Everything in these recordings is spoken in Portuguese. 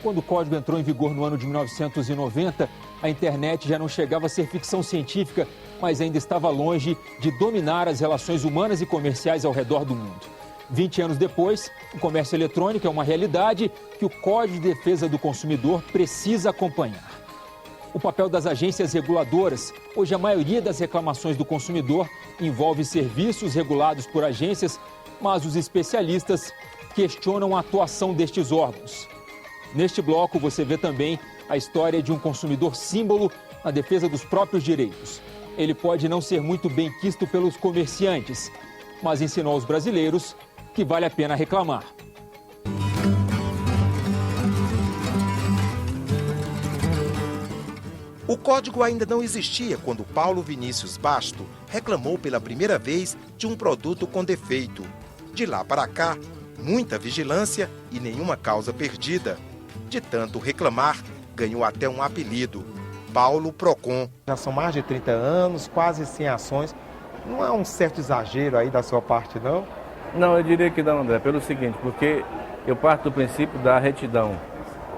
Quando o código entrou em vigor no ano de 1990, a internet já não chegava a ser ficção científica, mas ainda estava longe de dominar as relações humanas e comerciais ao redor do mundo. 20 anos depois, o comércio eletrônico é uma realidade que o Código de Defesa do Consumidor precisa acompanhar. O papel das agências reguladoras. Hoje, a maioria das reclamações do consumidor envolve serviços regulados por agências, mas os especialistas questionam a atuação destes órgãos. Neste bloco, você vê também a história de um consumidor símbolo na defesa dos próprios direitos. Ele pode não ser muito bem quisto pelos comerciantes, mas ensinou aos brasileiros que vale a pena reclamar. O código ainda não existia quando Paulo Vinícius Basto reclamou pela primeira vez de um produto com defeito. De lá para cá, muita vigilância e nenhuma causa perdida. De tanto reclamar, ganhou até um apelido, Paulo Procon. Já são mais de 30 anos, quase 100 ações. Não é um certo exagero aí da sua parte, não? Não, eu diria que não, André, pelo seguinte, porque eu parto do princípio da retidão.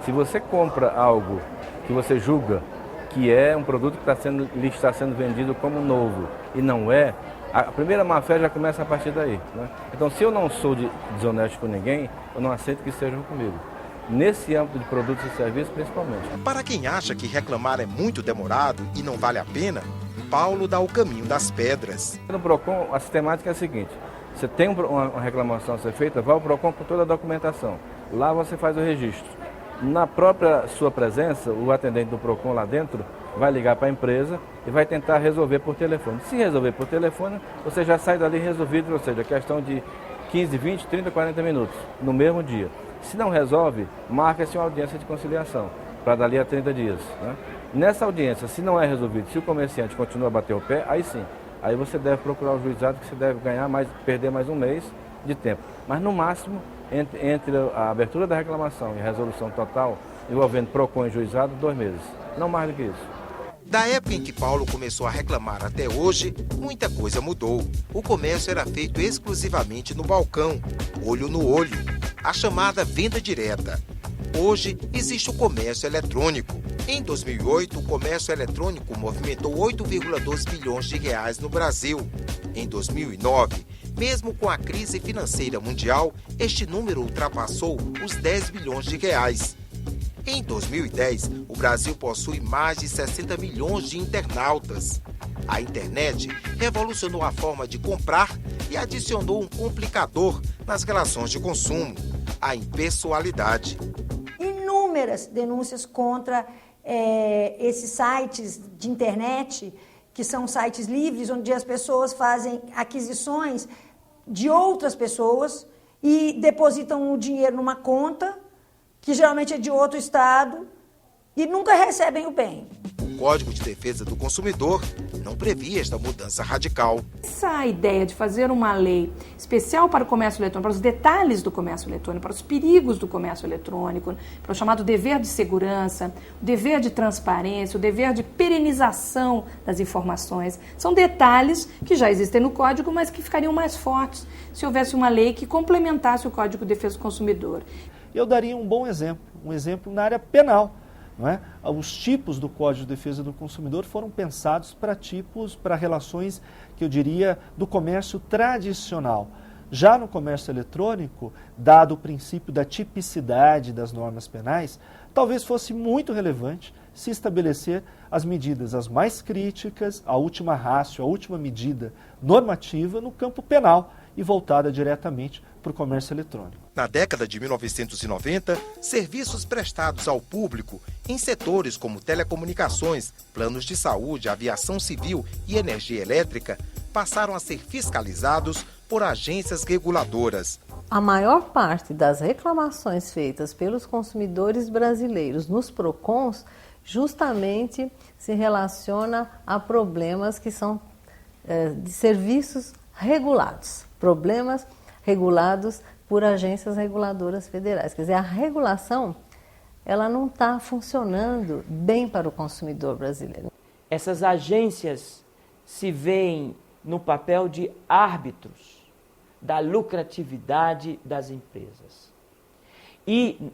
Se você compra algo que você julga que é um produto que lhe está sendo vendido como novo e não é, a primeira má-fé já começa a partir daí, né? Então, se eu não sou desonesto com ninguém, eu não aceito que estejam comigo. Nesse âmbito de produtos e serviços, principalmente. Para quem acha que reclamar é muito demorado e não vale a pena, Paulo dá o caminho das pedras. No PROCON, a sistemática é a seguinte: você tem uma reclamação a ser feita, vai ao PROCON com toda a documentação. Lá você faz o registro. Na própria sua presença, o atendente do PROCON lá dentro vai ligar para a empresa e vai tentar resolver por telefone. Se resolver por telefone, você já sai dali resolvido, ou seja, questão de 15, 20, 30, 40 minutos, no mesmo dia. Se não resolve, marca-se uma audiência de conciliação, para dali a 30 dias. Né? Nessa audiência, se não é resolvido, se o comerciante continua a bater o pé, aí sim. Aí você deve procurar o juizado, que você deve perder mais um mês de tempo. Mas no máximo, entre a abertura da reclamação e a resolução total, envolvendo PROCON e juizado, 2 meses. Não mais do que isso. Da época em que Paulo começou a reclamar até hoje, muita coisa mudou. O comércio era feito exclusivamente no balcão, olho no olho, a chamada venda direta. Hoje existe o comércio eletrônico. Em 2008, o comércio eletrônico movimentou 8,2 bilhões de reais no Brasil. Em 2009, mesmo com a crise financeira mundial, este número ultrapassou os 10 bilhões de reais. Em 2010, o Brasil possui mais de 60 milhões de internautas. A internet revolucionou a forma de comprar e adicionou um complicador nas relações de consumo, a impessoalidade. Inúmeras denúncias contra esses sites de internet, que são sites livres, onde as pessoas fazem aquisições de outras pessoas e depositam o dinheiro numa conta, que geralmente é de outro estado, e nunca recebem o bem. O Código de Defesa do Consumidor não previa esta mudança radical. Essa ideia de fazer uma lei especial para o comércio eletrônico, para os detalhes do comércio eletrônico, para os perigos do comércio eletrônico, para o chamado dever de segurança, o dever de transparência, o dever de perenização das informações, são detalhes que já existem no Código, mas que ficariam mais fortes se houvesse uma lei que complementasse o Código de Defesa do Consumidor. Eu daria um bom exemplo, na área penal. Não é? Os tipos do Código de Defesa do Consumidor foram pensados para relações, que eu diria, do comércio tradicional. Já no comércio eletrônico, dado o princípio da tipicidade das normas penais, talvez fosse muito relevante se estabelecer as medidas as mais críticas, a última ratio, a última medida normativa no campo penal e voltada diretamente para o comércio eletrônico. Na década de 1990, serviços prestados ao público em setores como telecomunicações, planos de saúde, aviação civil e energia elétrica passaram a ser fiscalizados por agências reguladoras. A maior parte das reclamações feitas pelos consumidores brasileiros nos PROCONs justamente se relaciona a problemas que são de serviços regulados, problemas regulados por agências reguladoras federais. Quer dizer, a regulação ela não está funcionando bem para o consumidor brasileiro. Essas agências se veem no papel de árbitros da lucratividade das empresas. E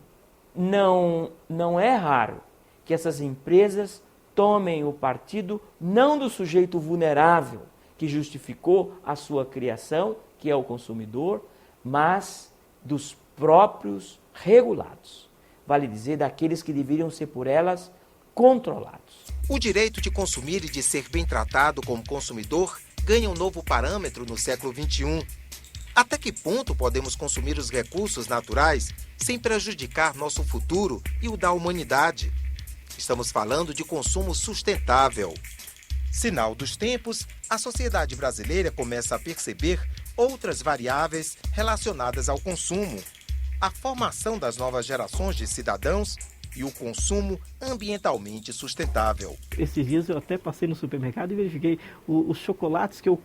não é raro que essas empresas tomem o partido não do sujeito vulnerável que justificou a sua criação, que é o consumidor, mas dos próprios regulados. Vale dizer, daqueles que deveriam ser por elas controlados. O direito de consumir e de ser bem tratado como consumidor ganha um novo parâmetro no século XXI. Até que ponto podemos consumir os recursos naturais sem prejudicar nosso futuro e o da humanidade? Estamos falando de consumo sustentável. Sinal dos tempos, a sociedade brasileira começa a perceber outras variáveis relacionadas ao consumo. A formação das novas gerações de cidadãos e o consumo ambientalmente sustentável. Esses dias eu até passei no supermercado e verifiquei os chocolates que eu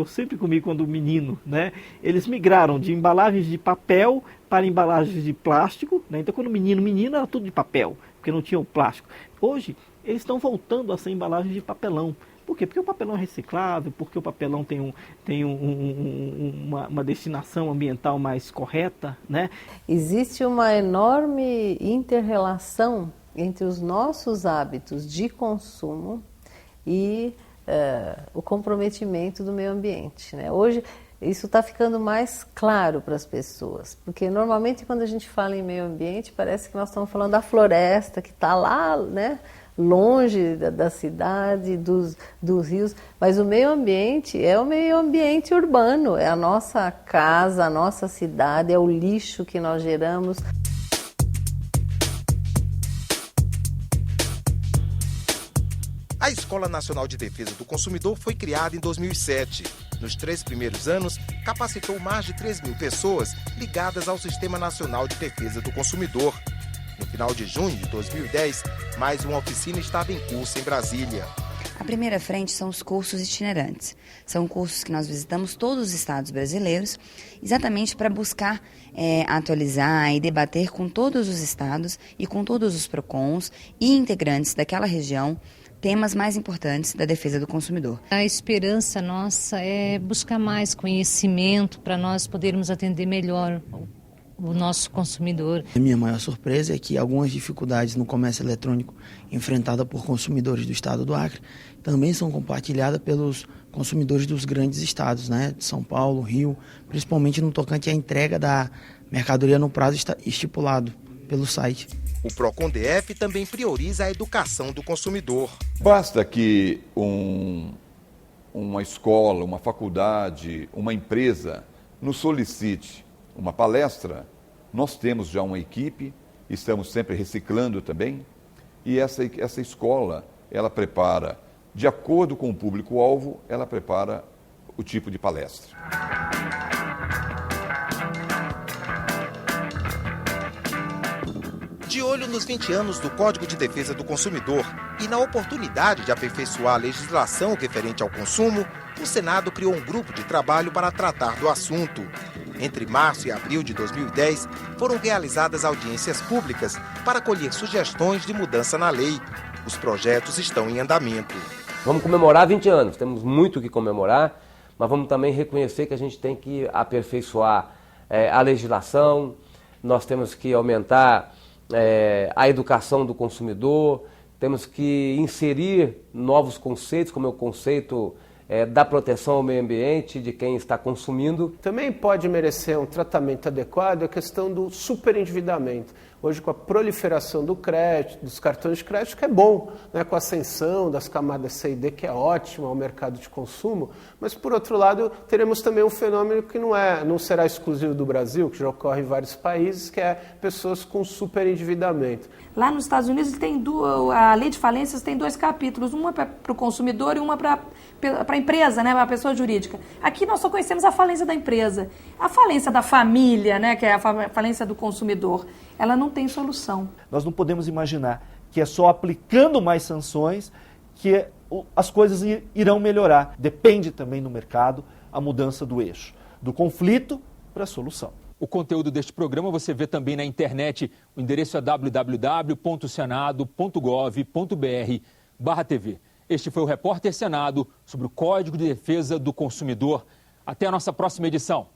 sempre comi quando menino, né? Eles migraram de embalagens de papel para embalagens de plástico, né? Então quando menino era tudo de papel, porque não tinha o plástico. Hoje eles estão voltando a ser embalagens de papelão. Por quê? Porque o papelão é reciclável, porque o papelão tem uma destinação ambiental mais correta, né? Existe uma enorme inter-relação entre os nossos hábitos de consumo e o comprometimento do meio ambiente, né? Hoje isso está ficando mais claro para as pessoas, porque normalmente quando a gente fala em meio ambiente parece que nós estamos falando da floresta que está lá, né? Longe da cidade, dos rios, mas o meio ambiente é o meio ambiente urbano, é a nossa casa, a nossa cidade, é o lixo que nós geramos. A Escola Nacional de Defesa do Consumidor foi criada em 2007. Nos 3 primeiros anos, capacitou mais de 3 mil pessoas ligadas ao Sistema Nacional de Defesa do Consumidor. No final de junho de 2010, mais uma oficina estava em curso em Brasília. A primeira frente são os cursos itinerantes. São cursos que nós visitamos todos os estados brasileiros, exatamente para buscar atualizar e debater com todos os estados e com todos os PROCONs e integrantes daquela região temas mais importantes da defesa do consumidor. A esperança nossa é buscar mais conhecimento para nós podermos atender melhor o nosso consumidor. A minha maior surpresa é que algumas dificuldades no comércio eletrônico enfrentadas por consumidores do estado do Acre também são compartilhadas pelos consumidores dos grandes estados, né, de São Paulo, Rio, principalmente no tocante à entrega da mercadoria no prazo estipulado pelo site. O PROCON DF também prioriza a educação do consumidor. Basta que uma escola, uma faculdade, uma empresa nos solicite uma palestra, nós temos já uma equipe, estamos sempre reciclando também, e essa escola, ela prepara, de acordo com o público-alvo, ela prepara o tipo de palestra. De olho nos 20 anos do Código de Defesa do Consumidor e na oportunidade de aperfeiçoar a legislação referente ao consumo, o Senado criou um grupo de trabalho para tratar do assunto. Entre março e abril de 2010, foram realizadas audiências públicas para colher sugestões de mudança na lei. Os projetos estão em andamento. Vamos comemorar 20 anos, temos muito o que comemorar, mas vamos também reconhecer que a gente tem que aperfeiçoar a legislação, nós temos que aumentar a educação do consumidor, temos que inserir novos conceitos, como é o conceito da proteção ao meio ambiente de quem está consumindo. Também pode merecer um tratamento adequado a questão do superendividamento. Hoje, com a proliferação do crédito, dos cartões de crédito, que é bom, né? Com a ascensão das camadas C e D, que é ótimo ao mercado de consumo, mas, por outro lado, teremos também um fenômeno que não será exclusivo do Brasil, que já ocorre em vários países, que é pessoas com superendividamento. Lá nos Estados Unidos, a lei de falências tem 2 capítulos, uma para o consumidor e uma para a empresa, né, para a pessoa jurídica. Aqui nós só conhecemos a falência da empresa. A falência da família, né, que é a falência do consumidor, ela não tem solução. Nós não podemos imaginar que é só aplicando mais sanções que as coisas irão melhorar. Depende também no mercado a mudança do eixo, do conflito para a solução. O conteúdo deste programa você vê também na internet. O endereço é www.senado.gov.br/TV. Este foi o Repórter Senado sobre o Código de Defesa do Consumidor. Até a nossa próxima edição.